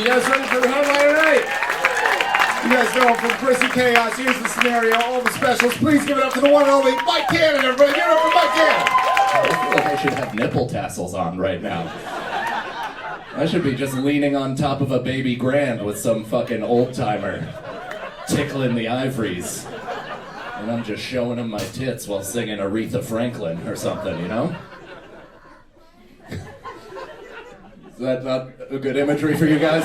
You guys ready for the headline tonight? You guys know from Chrissy Chaos. Here's the scenario. All the specials. Please give it up to the one and only Mike Cannon, everybody. Give it up for Mike Cannon. I feel like I should have nipple tassels on right now. I should be just leaning on top of a baby grand with some fucking old timer tickling the ivories. And I'm just showing him my tits while singing Aretha Franklin or something, you know? Is that not a good imagery for you guys?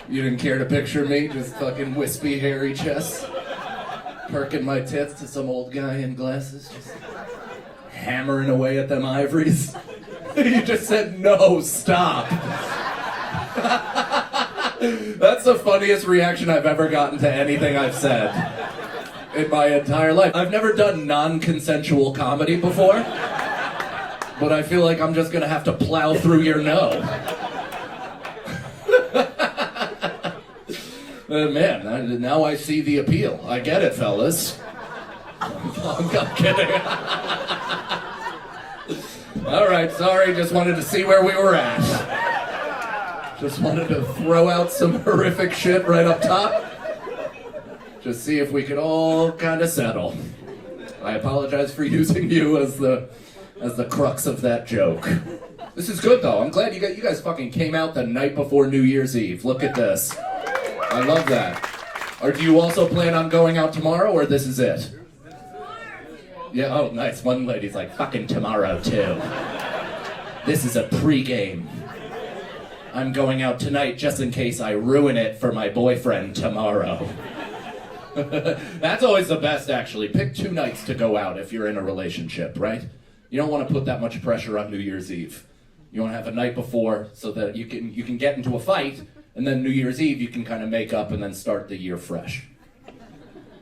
You didn't care to picture me, just fucking wispy, hairy chest, perking my tits to some old guy in glasses, just hammering away at them ivories? You just said, no, stop. That's the funniest reaction I've ever gotten to anything I've said in my entire life. I've never done non-consensual comedy before, but I feel like I'm just gonna have to plow through your no. Man, now I see the appeal. I get it, fellas. I'm kidding. All right, sorry, just wanted to see where we were at. Just wanted to throw out some horrific shit right up top. Just see if we could all kind of settle. I apologize for using you as the crux of that joke. This is good though. I'm glad you guys fucking came out the night before New Year's Eve. Look at this. I love that. Or do you also plan on going out tomorrow, or this is it? Yeah, oh nice. One lady's like, fucking tomorrow too. This is a pre-game. I'm going out tonight just in case I ruin it for my boyfriend tomorrow. That's always the best, actually. Pick 2 nights to go out if you're in a relationship, right? You don't want to put that much pressure on New Year's Eve. You want to have a night before so that you can get into a fight, and then New Year's Eve you can kind of make up and then start the year fresh.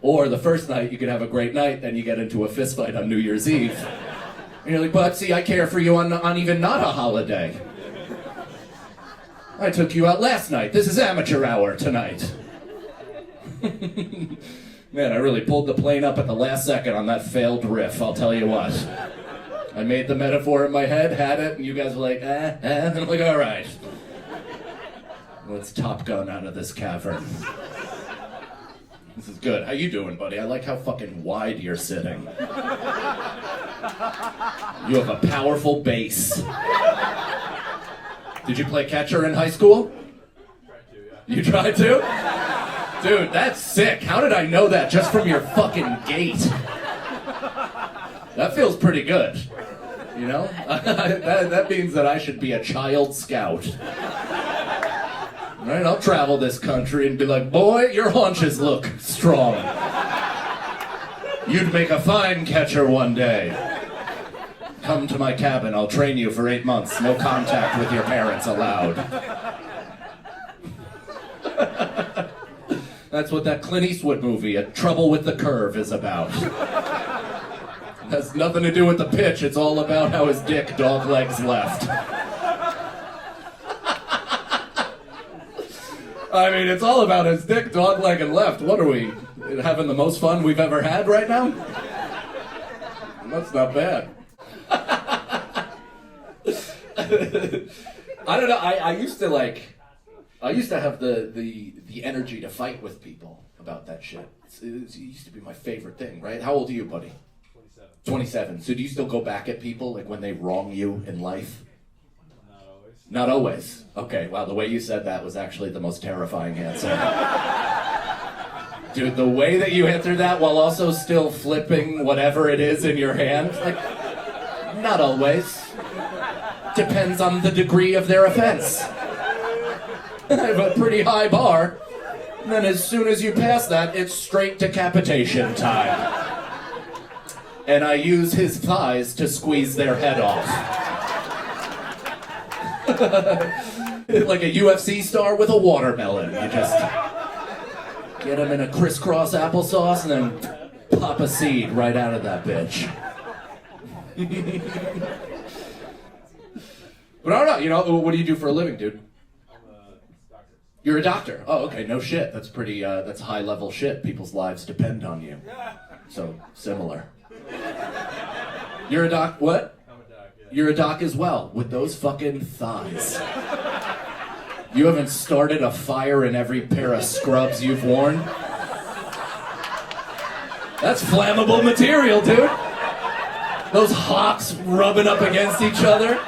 Or the first night you could have a great night, then you get into a fist fight on New Year's Eve. And you're like, but see, I care for you on even not a holiday. I took you out last night. This is amateur hour tonight. Man, I really pulled the plane up at the last second on that failed riff, I'll tell you what. I made the metaphor in my head, had it, and you guys were like, and I'm like, all right. Let's Top Gun out of this cavern. This is good. How you doing, buddy? I like how fucking wide you're sitting. You have a powerful base. Did you play catcher in high school? You tried to? Dude, that's sick. How did I know that just from your fucking gait? That feels pretty good. You know? that means that I should be a child scout. Right? I'll travel this country and be like, boy, your haunches look strong. You'd make a fine catcher one day. Come to my cabin, I'll train you for 8 months. No contact with your parents allowed. That's what that Clint Eastwood movie, A Trouble with the Curve, is about. It has nothing to do with the pitch, it's all about how his dick dog legs left. I mean, it's all about his dick dog leg and left. What are we, having the most fun we've ever had right now? That's not bad. I don't know, I used to have the energy to fight with people about that shit. It used to be my favorite thing, right? How old are you, buddy? 27. So do you still go back at people, like when they wrong you in life? Not always. Not always? Okay, wow, the way you said that was actually the most terrifying answer. Dude, the way that you answered that while also still flipping whatever it is in your hand, like, not always. Depends on the degree of their offense. I have a pretty high bar, and then as soon as you pass that, it's straight decapitation time. And I use his thighs to squeeze their head off. Like a UFC star with a watermelon. You just get him in a crisscross applesauce and then pop a seed right out of that bitch. But I don't know, you know, what do you do for a living, dude? I'm a doctor. You're a doctor? Oh, okay, no shit. That's pretty, that's high level shit. People's lives depend on you. So, similar. You're a doc, what? I'm a doc, yeah. You're a doc as well, with those fucking thighs. You haven't started a fire in every pair of scrubs you've worn? That's flammable material, dude. Those hocks rubbing up against each other.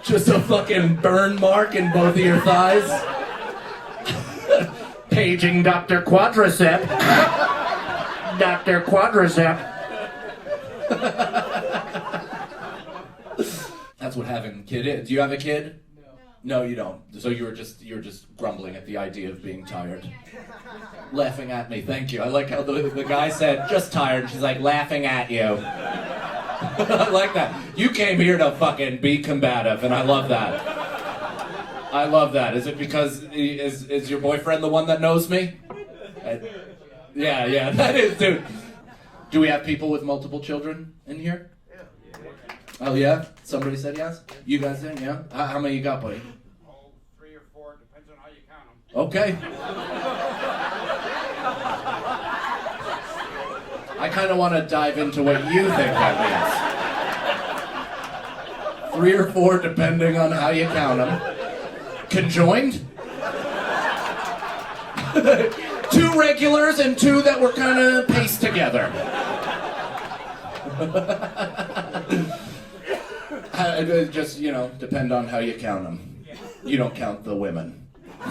Just a fucking burn mark in both of your thighs. Paging Dr. Quadricep. Dr. Quadricep. That's what having a kid is. Do you have a kid? No, you don't. So you're just grumbling at the idea of being tired. Laughing at me, thank you. I like how the guy said, just tired. She's like, laughing at you. I like that. You came here to fucking be combative, and I love that. I love that. Is it because, is your boyfriend the one that knows me? Yeah, that is, dude. Do we have people with multiple children in here? Oh yeah? Somebody said yes? You guys did, yeah? How many you got, buddy? 3 or 4, depends on how you count them. Okay. I kind of want to dive into what you think that means. 3 or 4, depending on how you count them. Conjoined? 2 regulars and 2 that were kind of paced together. Just, depend on how you count them. You don't count the women. I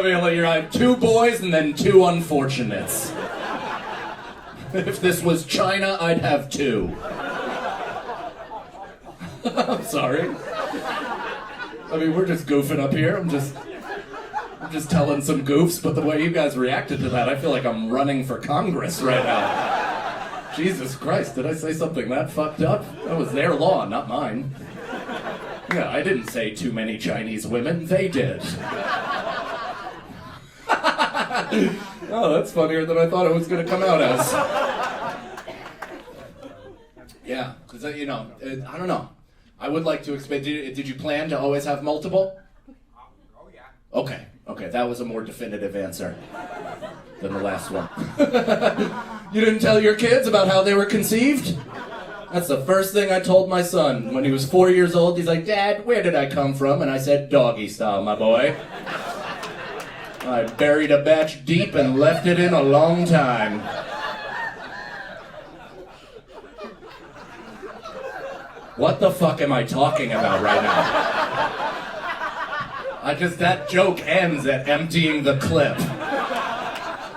mean, like, I have 2 boys and then 2 unfortunates. If this was China, I'd have 2. I'm sorry. I mean, we're just goofing up here. I'm just telling some goofs, but the way you guys reacted to that, I feel like I'm running for Congress right now. Jesus Christ, did I say something that fucked up? That was their law, not mine. Yeah, I didn't say too many Chinese women, they did. Oh, that's funnier than I thought it was going to come out as. Yeah, because, I don't know. I would like to expand. Did you plan to always have multiple? Oh, yeah. Okay, that was a more definitive answer than the last one. You didn't tell your kids about how they were conceived? That's the first thing I told my son. When he was 4 years old, he's like, Dad, where did I come from? And I said, doggy style, my boy. I buried a batch deep and left it in a long time. What the fuck am I talking about right now? That joke ends at emptying the clip.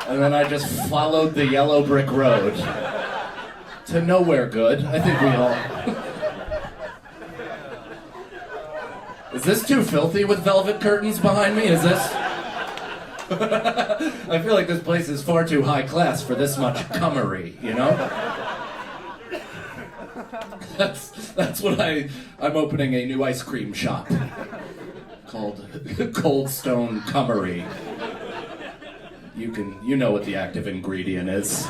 And then I just followed the yellow brick road. To nowhere good. I think we all... Is this too filthy with velvet curtains behind me? Is this... I feel like this place is far too high class for this much cummery, That's what I'm opening a new ice cream shop called Cold Stone Cummery. You know what the active ingredient is.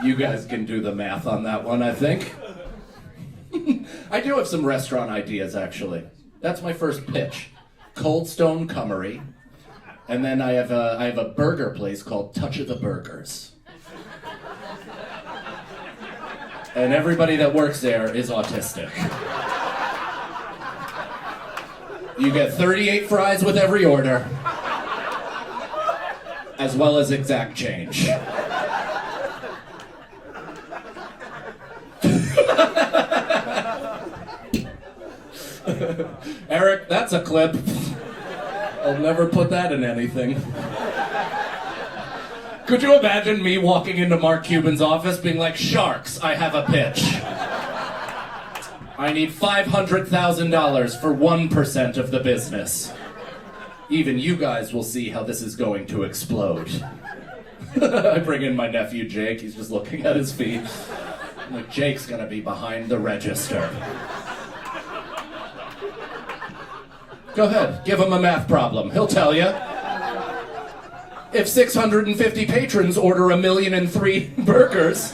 You guys can do the math on that one, I think. I do have some restaurant ideas, actually. That's my first pitch. Cold Stone Cummery. And then I have a burger place called Touch of the Burgers. And everybody that works there is autistic. You get 38 fries with every order, as well as exact change. Eric, that's a clip. I'll never put that in anything. Could you imagine me walking into Mark Cuban's office being like, Sharks, I have a pitch. I need $500,000 for 1% of the business. Even you guys will see how this is going to explode. I bring in my nephew Jake, he's just looking at his feet. I'm like, Jake's gonna be behind the register. Go ahead, give him a math problem, he'll tell you. If 650 patrons order 1,000,003 burgers,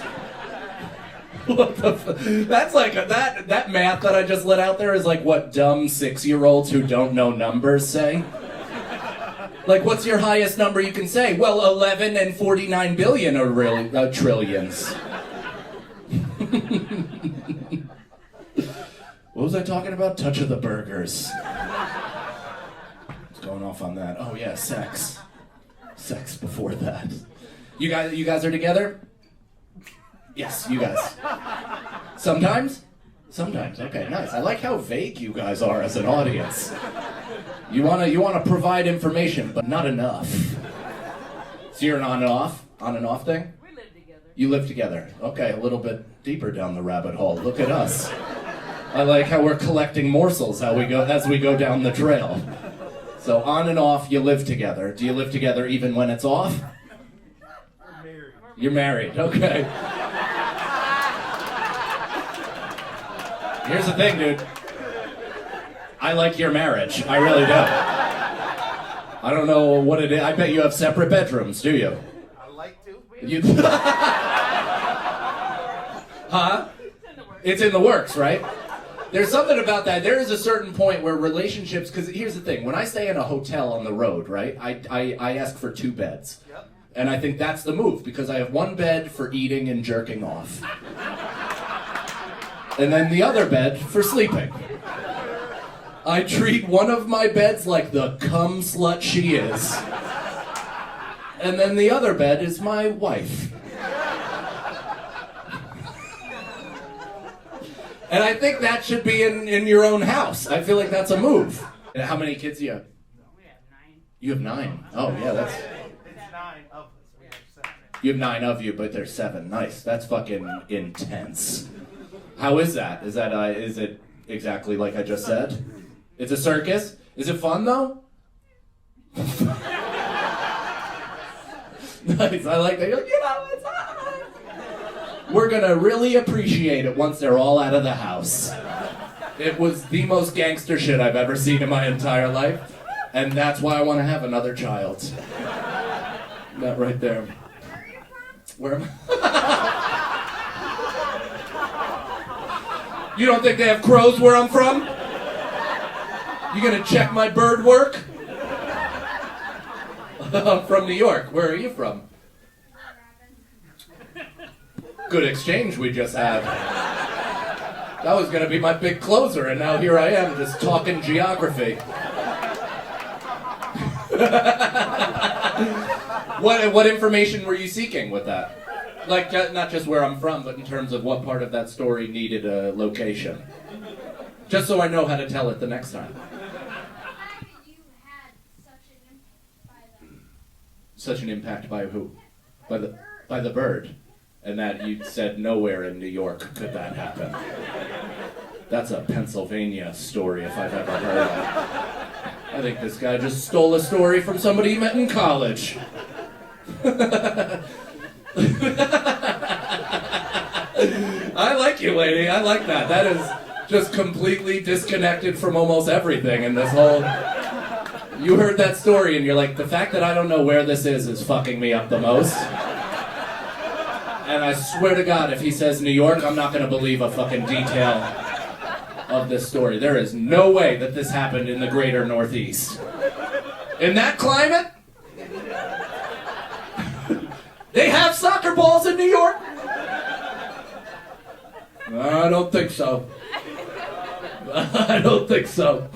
what the that's like, that math that I just let out there is like what dumb 6-year-olds who don't know numbers say. Like, what's your highest number you can say? Well, 11 and 49 billion are really trillions. What was I talking about? Touch of the burgers. What's going off on that? Oh yeah, sex. Sex before that. You guys are together? Yes, you guys. Sometimes? Sometimes. Okay, nice. I like how vague you guys are as an audience. You wanna provide information, but not enough. So you're an on and off thing? We live together. You live together. Okay, a little bit deeper down the rabbit hole. Look at us. I like how we're collecting morsels as we go down the trail. So on and off, you live together. Do you live together even when it's off? We're married. You're married, okay. Here's the thing, dude. I like your marriage. I really do. I don't know what it is. I bet you have separate bedrooms, do you? I like to. You... Huh? It's in the works, right? There's something about that. There is a certain point where relationships, because here's the thing, when I stay in a hotel on the road, right, I ask for 2 beds. Yep. And I think that's the move, because I have 1 bed for eating and jerking off. And then the other bed for sleeping. I treat one of my beds like the cum slut she is. And then the other bed is my wife. And I think that should be in your own house. I feel like that's a move. And how many kids do you have? We have 9. You have 9. Oh, yeah, that's... It's 9 of us. We have 7. You have 9 of you, but there's 7. Nice. That's fucking intense. How is that? Is it exactly like I just said? It's a circus? Is it fun, though? Nice. I like that. You're like, it's fun. We're gonna really appreciate it once they're all out of the house. It was the most gangster shit I've ever seen in my entire life, and that's why I want to have another child. That right there. Where am I? You don't think they have crows where I'm from? You gonna check my bird work? I'm from New York. Where are you from? Good exchange we just had. That was gonna be my big closer, and now here I am just talking geography. What information were you seeking with that? Like, not just where I'm from, but in terms of what part of that story needed a location. Just so I know how to tell it the next time. Such an impact by who? By the bird. And that you said nowhere in New York could that happen. That's a Pennsylvania story if I've ever heard of. I think this guy just stole a story from somebody he met in college. I like you, lady. I like that. That is just completely disconnected from almost everything in this whole... You heard that story and you're like, the fact that I don't know where this is fucking me up the most. And I swear to God, if he says New York, I'm not going to believe a fucking detail of this story. There is no way that this happened in the greater Northeast. In that climate? They have soccer balls in New York? I don't think so. I don't think so.